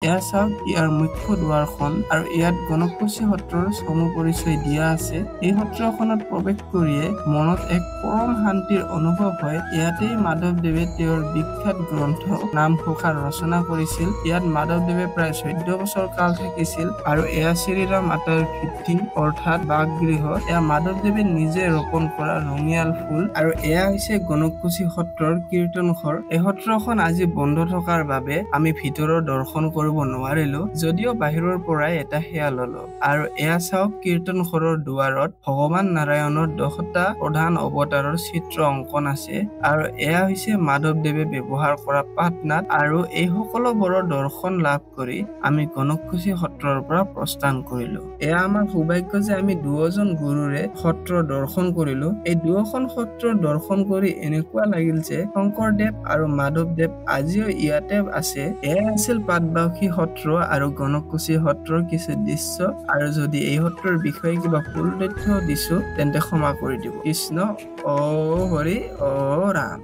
এয়া চাওক ইয়াৰ মুখ্য দুৱাৰখন আৰু ইয়াত গণককুছি সত্ৰৰ চমু পৰিচয় দিয়া আছে। এই সত্ৰখনত প্ৰৱেশ কৰিয়ে মনত এক পৰম শান্তিৰ অনুভৱ হয়। ইয়াতেই মাধৱদেৱে তেওঁৰ বিখ্যাত গ্ৰন্থ নামঘোষা ৰচনা কৰিছিল। ইয়াত মাধৱদেৱে প্ৰায় 14 বছৰ কাল থাকিছিল আৰু এয়া শ্ৰীৰাম আটাৰ ভিত্তি অৰ্থাৎ বাসগৃহ। এয়া মাধৱদেৱে নিজে ৰোপণ কৰা ৰঙিয়াল ফুল আৰু এয়া হৈছে গণককুছি সত্ৰৰ কীৰ্তন ঘৰ। এই সত্ৰখন আজি বন্ধ থকাৰ বাবে আমি ভিতৰৰ দৰ্শন কৰিব নোৱাৰিলো, যদিও বাহিৰৰ পৰাই এটা সেয়া ললো। আৰু এয়া চাওক কীৰ্তন ঘৰৰ দুৱাৰত ভগৱান নাৰায়ণৰ 10টা প্ৰধান অৱতাৰৰ চিত্ৰ অংকন আছে আৰু এয়া হৈছে মাধৱদেৱে ব্যৱহাৰ কৰা পাঠনাট। আৰু এই সকলোবোৰৰ দৰ্শন লাভ কৰি আমি গণককুছি সত্ৰৰ পৰা প্ৰস্থান কৰিলো। এয়া আমাৰ সৌভাগ্য যে আমি দুয়োজন গুৰুৰে সত্ৰ দৰ্শন কৰিলো। এই দুয়োখন সত্ৰ দৰ্শন কৰি এনেকুৱা লাগিল যে শংকৰদেৱ আৰু মাধৱদেৱ আজিও ইয়াতে আছে। এয়াই আছিল পাটবাউসী সত্ৰ আৰু গণককুছি সত্ৰৰ কিছু দৃশ্য। আৰু যদি এই সত্ৰৰ বিষয়ে কিবা ভুল তথ্য দিছো তেন্তে ক্ষমা কৰি দিব। কৃষ্ণ অ হৰি অ ৰাম।